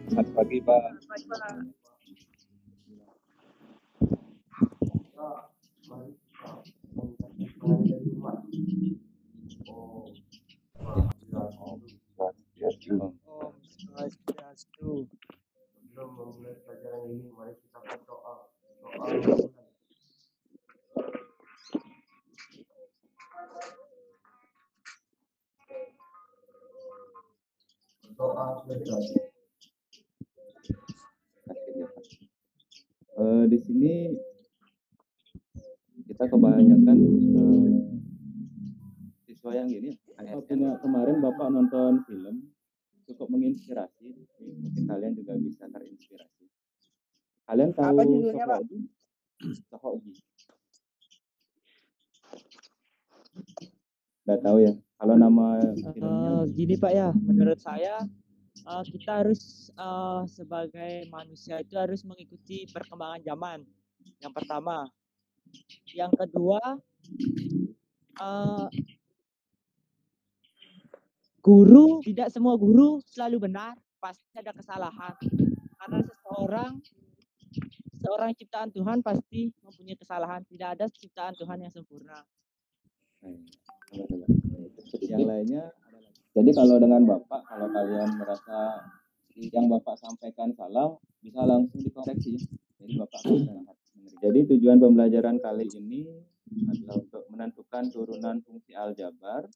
Selamat pagi, Pak. Om Swastiastu. Sebelum memulai pelajaran ini, mari kita berdoa. Doa belajar. Di sini kita kebanyakan siswa yang gini. Kemarin Bapak nonton film cukup menginspirasi. Mungkin kalian juga bisa terinspirasi. Kalian tahu Apa judulnya, Pak? Sohogi? Nggak tahu ya. Kalau nama filmnya Gini Pak ya, menurut saya kita harus sebagai manusia itu harus mengikuti perkembangan zaman. Yang pertama, yang kedua, guru, tidak semua guru selalu benar, pasti ada kesalahan. Karena seorang ciptaan Tuhan pasti mempunyai kesalahan. Tidak ada ciptaan Tuhan yang sempurna. Yang lainnya adalah, jadi kalau dengan Bapak, kalau kalian merasa yang Bapak sampaikan salah, bisa langsung dikoreksi. Jadi Bapak jadi tujuan pembelajaran kali ini adalah untuk menentukan turunan fungsi aljabar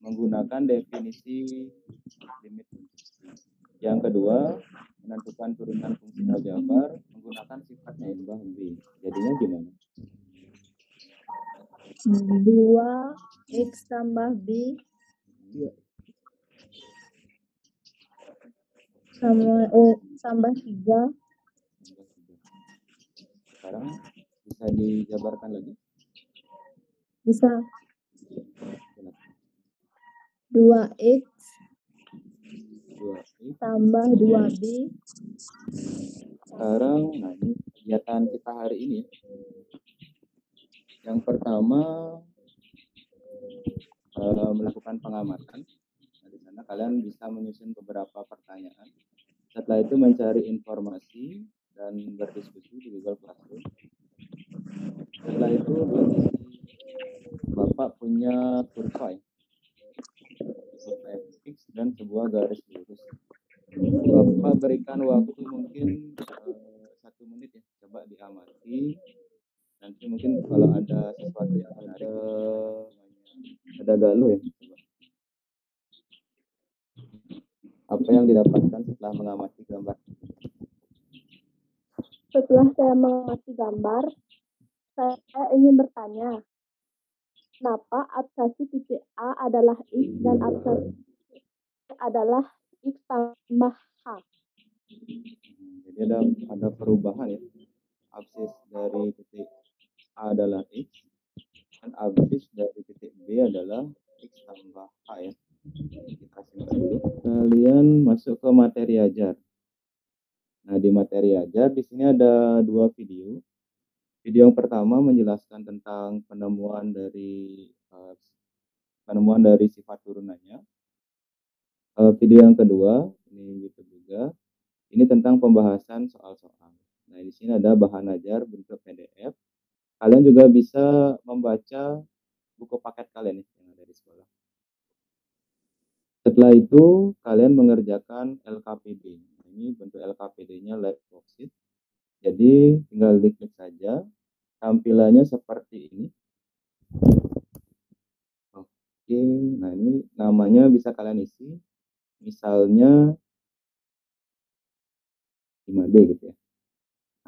menggunakan definisi limit. Yang kedua, menentukan turunan fungsi aljabar menggunakan sifatnya imbah B. Jadinya gimana? 2x tambah B tambah 3. Sekarang bisa dijabarkan lagi? Bisa. 2x tambah 2B. Sekarang, nah ini kegiatan kita hari ini. Yang pertama, melakukan pengamatan. Nah, di sana kalian bisa menyusun beberapa pertanyaan. Setelah itu mencari informasi dan berdiskusi di Google Classroom. Setelah itu Bapak punya kurva fix dan sebuah garis lurus. Bapak berikan waktu mungkin 1 menit ya, coba diamati. Nanti mungkin kalau ada sesuatu yang ada galuh ya, coba. Apa yang didapatkan setelah mengamati gambar? Setelah saya mengamati gambar, saya ingin bertanya, kenapa abscisi titik A adalah X dan abscisi adalah X tambah H? Jadi ada perubahan ya. Absis dari titik A adalah X dan absis dari titik B adalah X tambah H ya. Kita simpan dulu. Kalian masuk ke materi ajar. Nah, di materi ajar di sini ada 2 video. Video yang pertama menjelaskan tentang penemuan dari sifat turunannya. Video yang kedua, ini YouTube juga. Ini tentang pembahasan soal-soal. Nah, di sini ada bahan ajar bentuk PDF. Kalian juga bisa membaca buku paket kalian yang ada di sekolah. Setelah itu, kalian mengerjakan LKPD. Ini bentuk LKPD-nya Lab Worksheet. Jadi, tinggal diklik saja. Tampilannya seperti ini. Oke, nah ini namanya bisa kalian isi. Misalnya 5D gitu ya.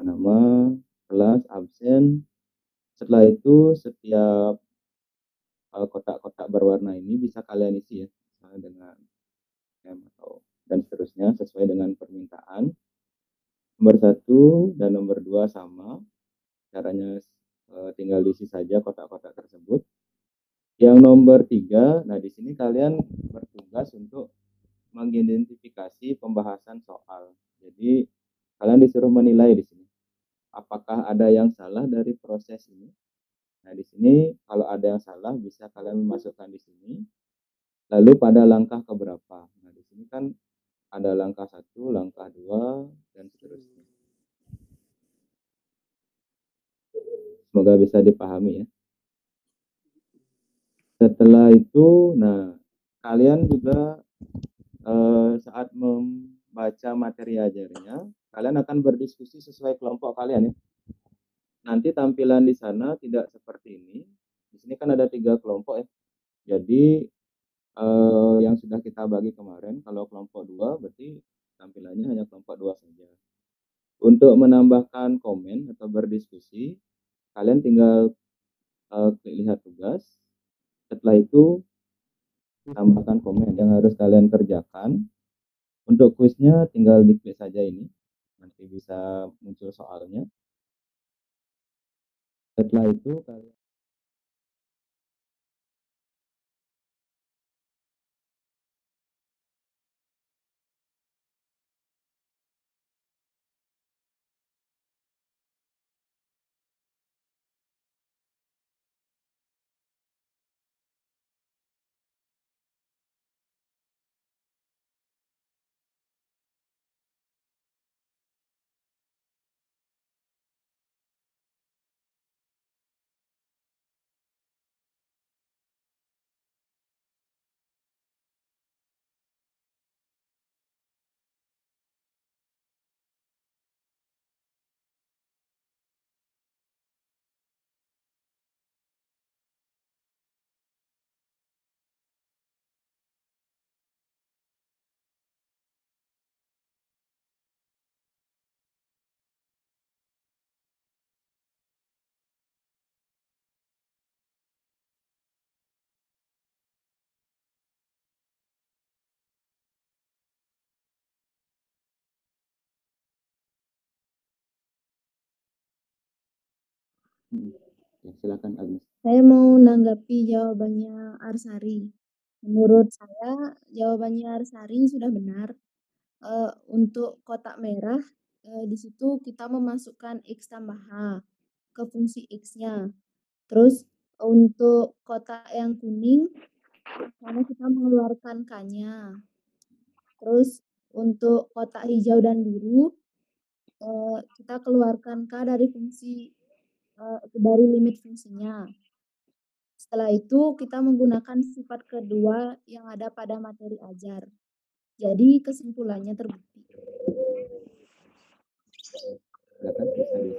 Nama, kelas, absen. Setelah itu setiap kotak-kotak berwarna ini bisa kalian isi ya, misalnya dengan M atau dan seterusnya sesuai dengan permintaan. Nomor 1 dan nomor 2 sama. Caranya tinggal diisi saja kotak-kotak tersebut. Yang nomor 3, nah di sini kalian bertugas untuk mengidentifikasi pembahasan soal. Jadi kalian disuruh menilai di sini. Apakah ada yang salah dari proses ini? Nah, di sini kalau ada yang salah bisa kalian masukkan di sini. Lalu pada langkah keberapa? Nah, di sini kan langkah 1, langkah 2, dan seterusnya. Semoga bisa dipahami ya. Setelah itu, nah kalian juga saat membaca materi ajarnya, kalian akan berdiskusi sesuai kelompok kalian ya. Nanti tampilan di sana tidak seperti ini. Di sini kan ada 3 kelompok ya. Jadi yang sudah kita bagi kemarin, kalau kelompok 2 berarti tampilannya hanya kelompok 2 saja. Untuk menambahkan komen atau berdiskusi, kalian tinggal klik lihat tugas. Setelah itu tambahkan komen yang harus kalian kerjakan. Untuk kuisnya tinggal diklik saja ini, nanti bisa muncul soalnya. Setelah itu kalian ya, silakan Agnes. Saya mau menanggapi jawabannya Arsari. Menurut saya jawabannya Arsari sudah benar. Untuk kotak merah, di situ kita memasukkan X tambah H ke fungsi X-nya. Terus untuk kotak yang kuning, karena kita mengeluarkan K-nya. Terus untuk kotak hijau dan biru, kita keluarkan K dari fungsi dari limit fungsinya. Setelah itu kita menggunakan sifat kedua yang ada pada materi ajar. Jadi kesimpulannya terbukti. Silakan bisa di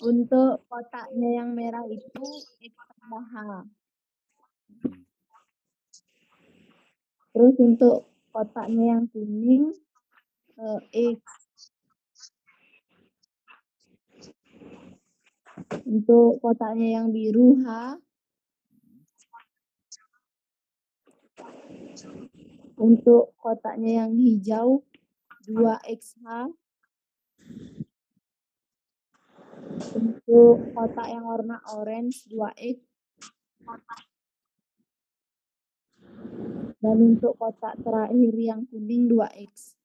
Untuk kotaknya yang merah itu X tambah H. Terus untuk kotaknya yang kuning X. Untuk kotaknya yang biru H. Untuk kotaknya yang hijau 2XH. Untuk kotak yang warna orange 2X. Dan untuk kotak terakhir yang kuning 2X.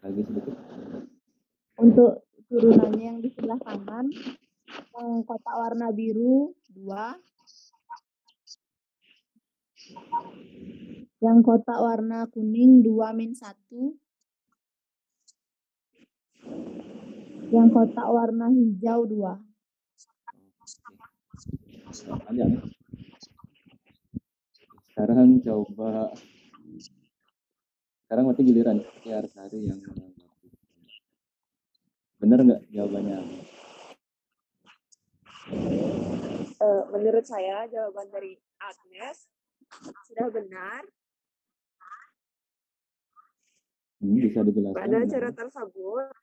lagi sedikit. Untuk turunannya yang di sebelah kanan, yang kotak warna biru 2. Yang kotak warna kuning 2-1. Yang kotak warna hijau 2. Panjang ya. Sekarang coba. Sekarang mati giliran ya Arsari yang menanggapi. Benar nggak jawabannya? Menurut saya jawaban dari Agnes sudah benar. Bisa dijelaskan? Pada cara tersebut,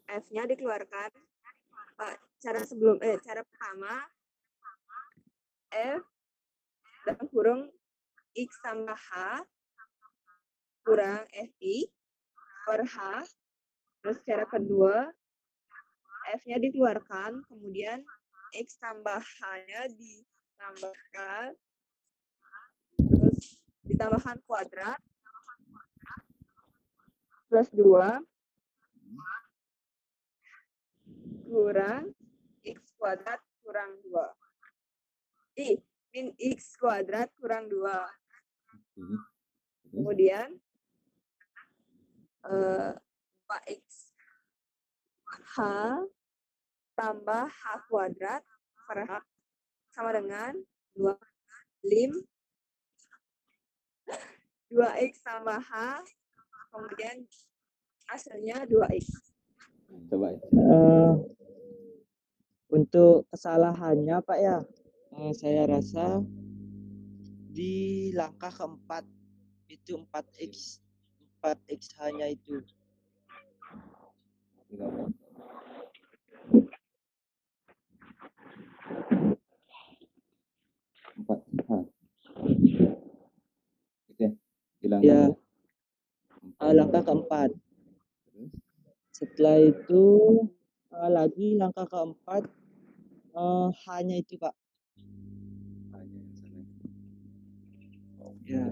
F-nya dikeluarkan. Cara pertama, F dalam kurung X tambah H kurang FI per H. Terus cara kedua, F-nya dikeluarkan, kemudian X tambah H-nya ditambahkan, terus ditambahkan kuadrat, plus 2, kurang X kuadrat kurang 2. min X kuadrat kurang 2. Oke. Terus? Kemudian 2X H tambah H kuadrat per H sama dengan 2 lim 2X tambah H, kemudian hasilnya 2X. Coba ya. Untuk kesalahannya Pak ya, saya rasa di langkah keempat itu 4X hanya itu. Empat. Oke. Hilang. Ya, langkah keempat. Terus? Setelah itu lagi langkah keempat hanya itu Pak. Hanya yang sana. Ya.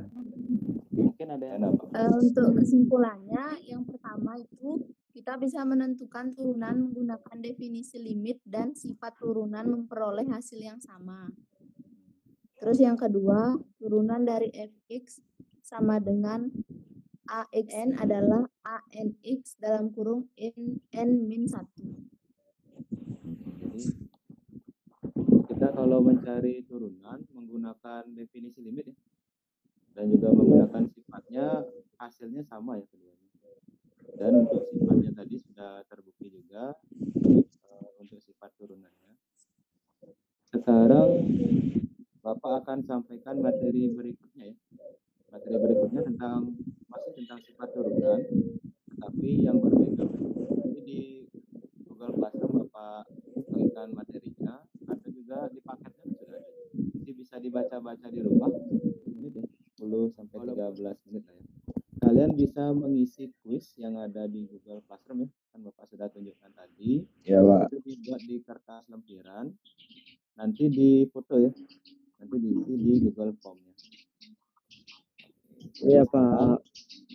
Mungkin ada yang apa? Untuk kesimpulannya, yang pertama itu kita bisa menentukan turunan menggunakan definisi limit dan sifat turunan memperoleh hasil yang sama. Terus yang kedua, turunan dari fx sama dengan AXN adalah ANX dalam kurung N-1. Jadi kita kalau mencari turunan menggunakan definisi limit ya, dan juga menggunakan sifatnya, hasilnya sama ya keduanya. Dan untuk sifatnya tadi sudah terbukti juga untuk sifat turunannya. Sekarang Bapak akan sampaikan materi berikutnya ya. Materi berikutnya masih tentang sifat turunan, tapi yang berbeda. Jadi di Google Classroom Bapak bagikan materinya, atau juga di paketnya sudah ada. Nanti bisa dibaca-baca di rumah. Menit ya, 10 sampai 13 menit lah ya. Kalian bisa mengisi kuis yang ada di Google Classroom ya. Kan Bapak sudah tunjukkan tadi. Ya, Pak. Itu dibuat di kertas lempiran. Nanti di foto ya. Nanti diisi di Google Form-nya. Iya Pak.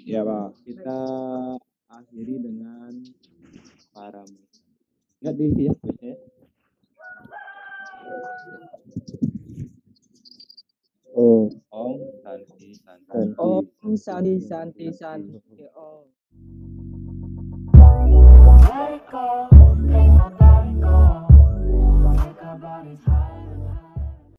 Ya, Pak. Kita akhiri dengan parameter. Ingat diisi ya kuisnya. Oh. Om Santi. Om Santi. Oh. Let it go, let my body go. Take our bodies higher.